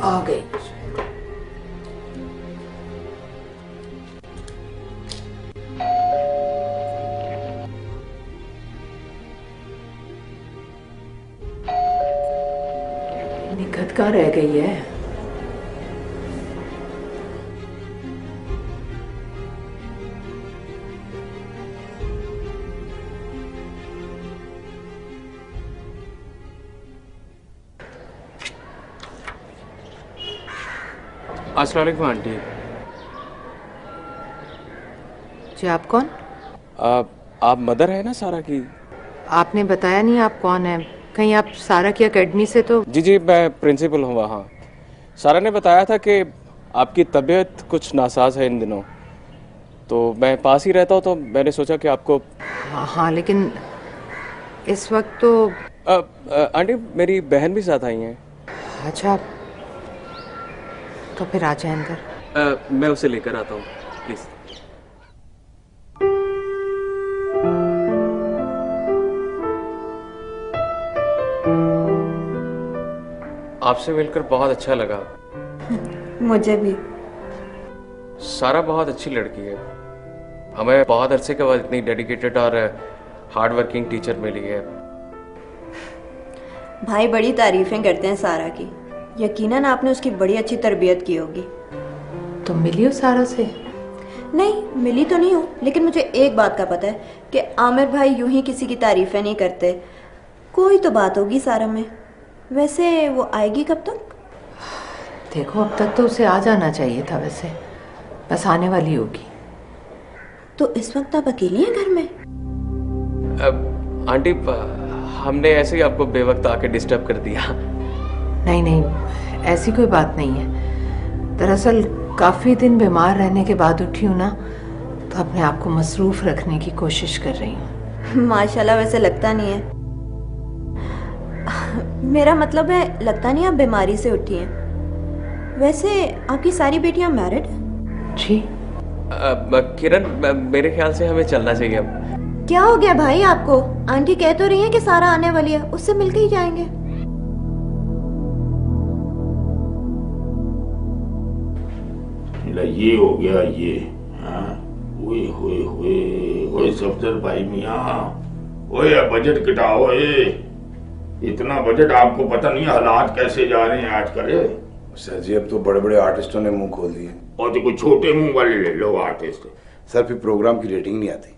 आ गई। निखत कहाँ रह गई है? अस्सलाम वालेकुम आंटी। जी आप कौन? आप मदर है ना सारा की? आपने बताया नहीं आप कौन है। कहीं आप सारा की एकेडमी से तो? जी मैं प्रिंसिपल हूँ वहाँ। सारा ने बताया था कि आपकी तबीयत कुछ नासाज है इन दिनों, तो मैं पास ही रहता हूँ तो मैंने सोचा कि आपको। हाँ लेकिन इस वक्त तो। आंटी मेरी बहन भी साथ आई हैं। अच्छा तो फिर आ जाए अंदर। मैं उसे लेकर आता हूँ प्लीज। आपसे मिलकर बहुत अच्छा लगा। मुझे भी। सारा बहुत अच्छी लड़की है। हमें बहुत अरसे के बाद इतनी डेडिकेटेड और हार्ड वर्किंग टीचर मिली है। भाई बड़ी तारीफें करते हैं सारा की। यकीनन आपने उसकी बड़ी अच्छी तरबियत की होगी। तुम मिली हो सारा से? नहीं मिली तो नहीं हूँ, लेकिन मुझे एक बात का पता है कि आमिर भाई यूं ही किसी की तारीफें नहीं करते। कोई तो बात होगी सारा में। वैसे वो आएगी कब तक? देखो अब तक तो उसे आ जाना चाहिए था, वैसे बस आने वाली होगी। तो इस वक्त आप अकेली हैं घर में? आंटी हमने ऐसे ही आपको बेवक्त आके डिस्टर्ब कर दिया। नहीं ऐसी कोई बात नहीं है। दरअसल काफ़ी दिन बीमार रहने के बाद उठी हूँ ना, तो अपने आप को मसरूफ़ रखने की कोशिश कर रही हूँ। माशाल्लाह, वैसे लगता नहीं है। मेरा मतलब है लगता नहीं आप बीमारी से उठी हैं। वैसे आपकी सारी बेटियां मैरिड? जी किरण मेरे ख्याल से हमें चलना चाहिए अब। क्या हो गया भाई आपको? आंटी कह तो रही है कि सारा आने वाली है, उससे मिलके ही जाएंगे। ये हो गया ये। हाँ हुए हुए हुए हुए सफदर भाई मियाँ, ओए बजट घटाओ। इतना बजट आपको पता नहीं हालात कैसे जा रहे हैं आजकल। सर जी अब तो बड़े बड़े आर्टिस्टों ने मुंह खोल दिए। और तो कोई छोटे मुंह वाले ले लो आर्टिस्ट। सर फिर प्रोग्राम की रेटिंग नहीं आती।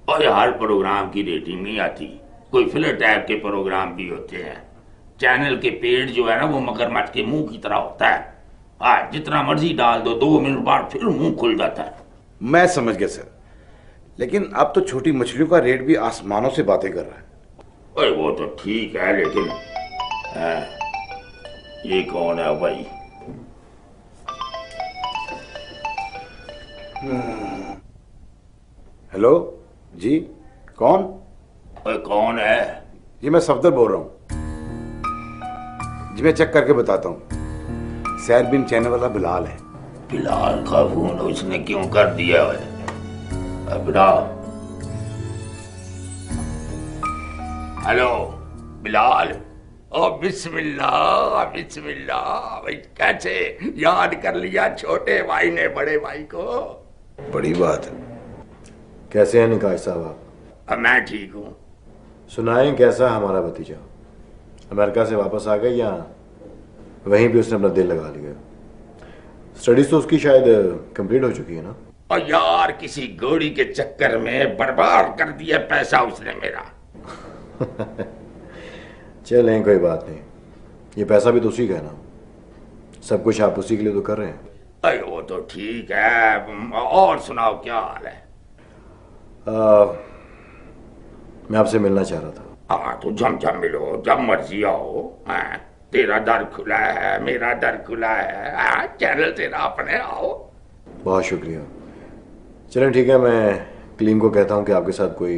और हर प्रोग्राम की रेटिंग नहीं आती, कोई फिलर टाइप के प्रोग्राम भी होते हैं। चैनल के पेड़ जो है ना वो मगरमच्छ के मुंह की तरह होता है। हाँ जितना मर्जी डाल दो 2 मिनट बाद फिर मुंह खुल जाता है। मैं समझ गया सर, लेकिन अब तो छोटी मछलियों का रेट भी आसमानों से बातें कर रहा है। अरे वो तो ठीक है, लेकिन ये कौन है भाई? हेलो जी, कौन? ओए कौन है? जी मैं सफदर बोल रहा हूँ जी। मैं चेक करके बताता हूँ। सैर बिन चैनल वाला बिलाल है। बिलाल का फोन उसने क्यों कर दिया है? हेलो बिलाल। ओ बिस्मिल्लाह बिस्मिल्लाह। भाई कैसे याद कर लिया छोटे भाई ने बड़े भाई को? बड़ी बात है। कैसे हैं निकाश साहब आप? अब मैं ठीक हूँ। सुनाएं कैसा हमारा भतीजा? अमेरिका से वापस आ गए या वहीं भी उसने अपना दिल लगा लिया? स्टडीज तो उसकी शायद कंप्लीट हो चुकी है ना? और यार किसी घोड़ी के चक्कर में बर्बाद कर दिया पैसा उसने मेरा। चलें कोई बात नहीं, ये पैसा भी तो उसी का है ना। सब कुछ आप उसी के लिए तो कर रहे हैं। अरे वो तो ठीक है, और सुनाओ क्या हाल है? मैं आपसे मिलना चाह रहा था। हाँ तो जम मिलो, जब मर्जी आओ। हाँ, तेरा दर खुला है, मेरा दर खुला है। हाँ, चैनल तेरा अपने आओ। बहुत शुक्रिया। चलें ठीक है, मैं क्लीन को कहता हूँ कि आपके साथ कोई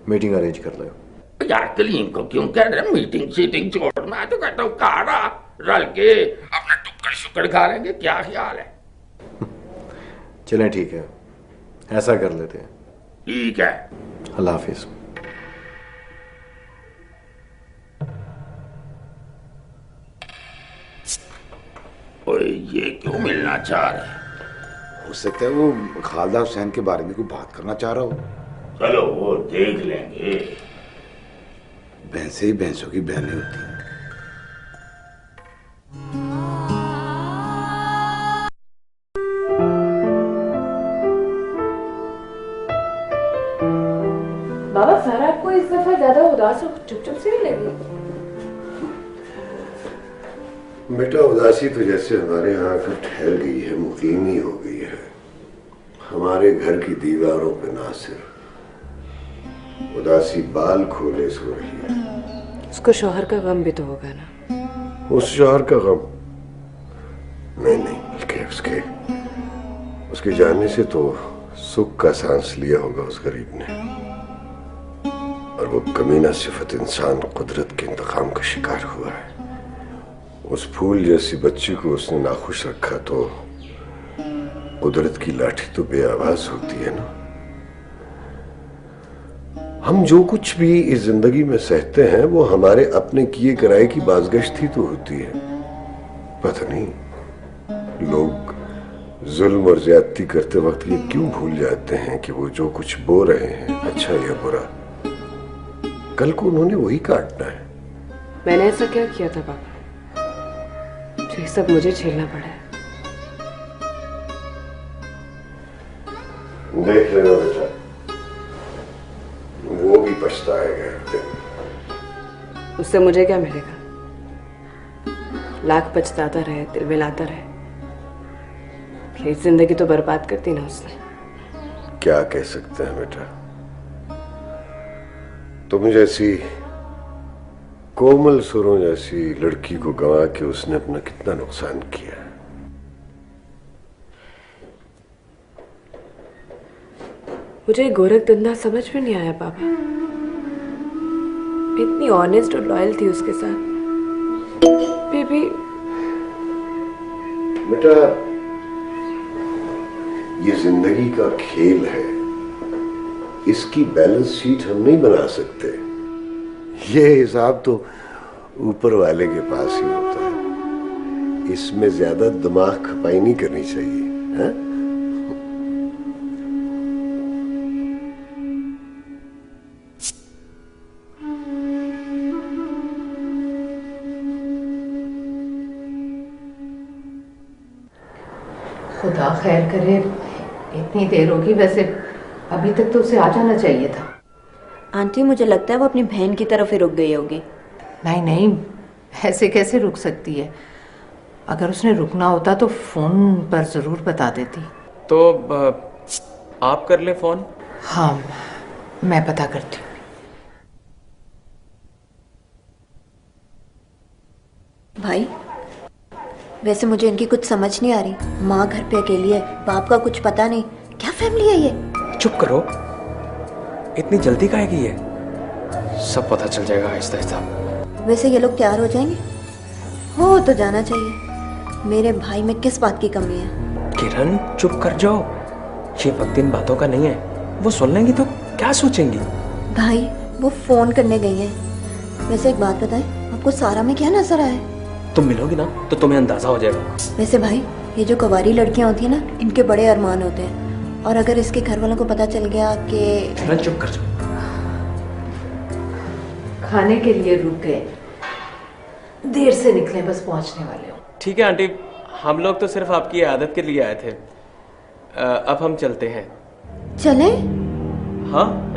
मीटिंग अरेंज कर ले। यार क्लीन को क्यों कह रहे? मीटिंग शीटिंग छोड़, मैं तो कहता हूँ कारा रल के अपना टुक्कड़ शुक्कड़ खा लेंगे। क्या ख्याल है? चलें ठीक है, ऐसा कर लेते हैं। ठीक है, अल्लाह हाफिज। ओए ये क्यों मिलना चाह रहा है? हो सकता है वो खालदा हुसैन के बारे में कोई बात करना चाह रहा हो। चलो वो देख लेंगे। भैंसे ही भैंसों की बहनें होती हैं। बाबा सारा आपको इस दफा ज्यादा उदास और चुप से नहीं लगी? बेटा उदासी तो जैसे हमारे यहाँ आकर ठहर गई है, मुकीमी हो गई है। हमारे घर की दीवारों पे ना सिर्फ उदासी बाल खोले सो रही है। उसको शौहर का गम भी तो होगा ना? उस शौहर का गम नहीं, बल्कि उसके जाने से तो सुख का सांस लिया होगा उस गरीब ने। और वो कमीना सिफत इंसान कुदरत के इंतकाम का शिकार हुआ है। उस फूल जैसी बच्ची को उसने नाखुश रखा तो कुदरत की लाठी तो बेआवाज होती है ना। हम जो कुछ भी इस जिंदगी में सहते हैं वो हमारे अपने किए कराए की बाज़गश्त ही तो होती है। पता नहीं लोग जुल्म और ज्यादती करते वक्त ये क्यों भूल जाते हैं कि वो जो कुछ बो रहे हैं, अच्छा या बुरा, कल को उन्होंने वही काटना है। मैंने ऐसा क्या किया था पापा जो ये सब मुझे झेलना पड़ा है? देख लेना बेटा, वो भी पछताएगा एक दिन। उससे मुझे क्या मिलेगा? लाख पछताता रहे, दिल मिलाता रहे, मेरी जिंदगी तो बर्बाद कर दी ना उसने। क्या कह सकते हैं बेटा, तुम जैसी कोमल सुरों जैसी लड़की को गंवा के उसने अपना कितना नुकसान किया। मुझे गोरख धंधा समझ में नहीं आया पापा। इतनी ऑनेस्ट और लॉयल थी उसके साथ, फिर भी। बेटा ये जिंदगी का खेल है, इसकी बैलेंस शीट हम नहीं बना सकते। ये हिसाब तो ऊपर वाले के पास ही होता है। इसमें ज्यादा दिमाग खपाई नहीं करनी चाहिए, है? खुदा खैर करे, इतनी देर होगी। वैसे अभी तक तो उसे आ जाना चाहिए था। आंटी मुझे लगता है वो अपनी बहन की तरफ ही रुक गई होगी। नहीं नहीं, ऐसे कैसे रुक सकती है? अगर उसने रुकना होता तो फोन पर जरूर बता देती। तो आप कर ले फोन। हाँ, मैं पता करती हूँ। भाई वैसे मुझे इनकी कुछ समझ नहीं आ रही। माँ घर पे अकेली है, बाप का कुछ पता नहीं। क्या फैमिली है ये? चुप करो, इतनी जल्दी काहे की है? सब पता चल जाएगा आहिस्ता आहिस्ता। वैसे ये लोग तैयार हो जाएंगे? हो तो जाना चाहिए। मेरे भाई में किस बात की कमी है? किरण चुप कर जाओ, ये वक्त इन बातों का नहीं है। वो सुन लेंगी तो क्या सोचेंगी? भाई वो फोन करने गई है। वैसे एक बात बताएं, आपको सारा में क्या नजर आया? तुम मिलोगी ना तो तुम्हें अंदाजा हो जाएगा। वैसे भाई ये जो कुंवारी लड़कियां होती है ना, इनके बड़े अरमान होते हैं। और अगर इसके घर वालों को पता चल गया कि... किरण चुप कर जाओ। खाने के लिए रुक गए, देर से निकले, बस पहुंचने वाले हो। ठीक है आंटी, हम लोग तो सिर्फ आपकी आदत के लिए आए थे। अब हम चलते हैं। चलें? हाँ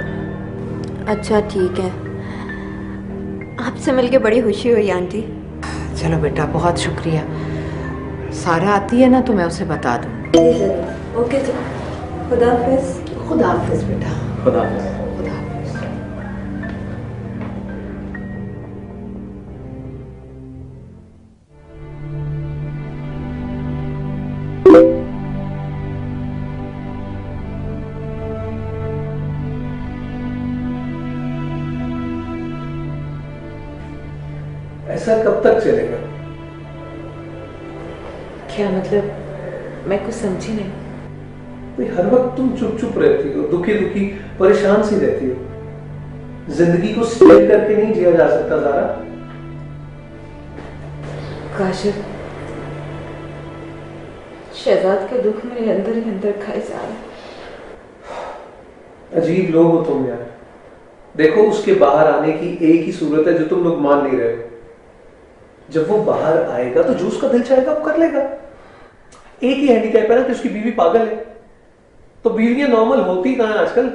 अच्छा ठीक है। आपसे मिलके बड़ी खुशी हुई आंटी। चलो बेटा, बहुत शुक्रिया। सारा आती है ना तो मैं उसे बता दूँ। ओके चलो, खुदा हाफिज। खुदा हाफिज बेटा। खुदा हाफिज। खुदा हाफिज। ऐसा कब तक चलेगा? क्या मतलब? मैं कुछ समझी नहीं। भाई हर वक्त तुम चुप चुप रहती हो, दुखी दुखी परेशान सी रहती हो। जिंदगी को स्टेल करके नहीं जिया जा सकता ज़ारा। काशिफ, शहजाद का दुख मेरे अंदर ही अंदर खाए जा रहा है। अजीब लोग हो तुम यार। देखो उसके बाहर आने की एक ही सूरत है जो तुम लोग मान नहीं रहे हो। जब वो बाहर आएगा तो जो उसका दिल चाहेगा वो कर लेगा। एक ही हैंडीकैप है ना कि उसकी बीवी पागल है। तो बीवियां नॉर्मल होती कहां है आजकल।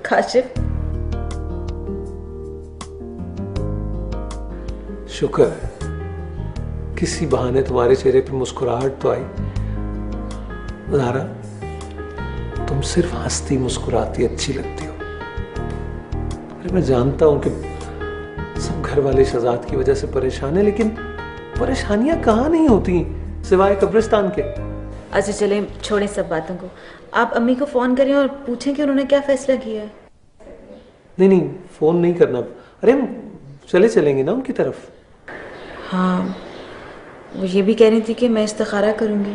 काशिफ, शुक्र है किसी बहाने तुम्हारे चेहरे पे मुस्कुराहट तो आई। ज़ारा, तुम सिर्फ हंसती मुस्कुराती अच्छी लगती हो। अरे मैं जानता हूं कि सब घर वाले शहजाद की वजह से परेशान है, लेकिन परेशानियां कहाँ नहीं होती सिवाय कब्रिस्तान के। अच्छा चलें, छोड़ें सब बातों को। आप अम्मी को फोन करें और पूछें कि उन्होंने क्या फैसला किया है। नहीं नहीं, फोन नहीं करना। अरे हम चलेंगे ना उनकी तरफ। हाँ, वो ये भी कह रही थी कि मैं इस्तिखारा करूंगी।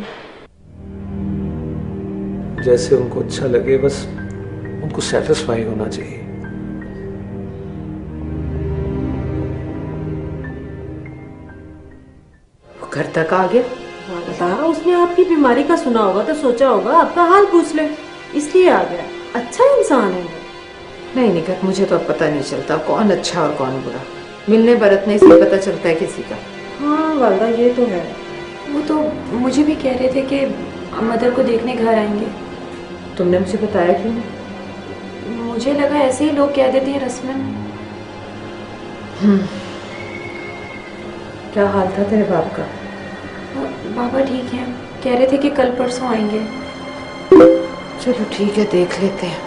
जैसे उनको अच्छा लगे, बस उनको सेटिस्फाई होना चाहिए। वो घर तक आ गया। बताओ, उसने आपकी बीमारी का सुना होगा तो सोचा होगा आपका हाल पूछ ले, इसलिए आ गया। अच्छा इंसान है वो। नहीं निकट, मुझे तो अब पता नहीं चलता कौन अच्छा और कौन बुरा। मिलने बरतने से पता चलता है किसी का। हाँ वालदा, ये तो है। वो तो मुझे भी कह रहे थे कि मदर को देखने घर आएंगे। तुमने मुझे बताया क्यों नहीं? मुझे लगा ऐसे ही लोग कह देते हैं रस्मन। क्या हाल था तेरे बाप का? बाबा ठीक है, कह रहे थे कि कल परसों आएंगे। चलो ठीक है, देख लेते हैं।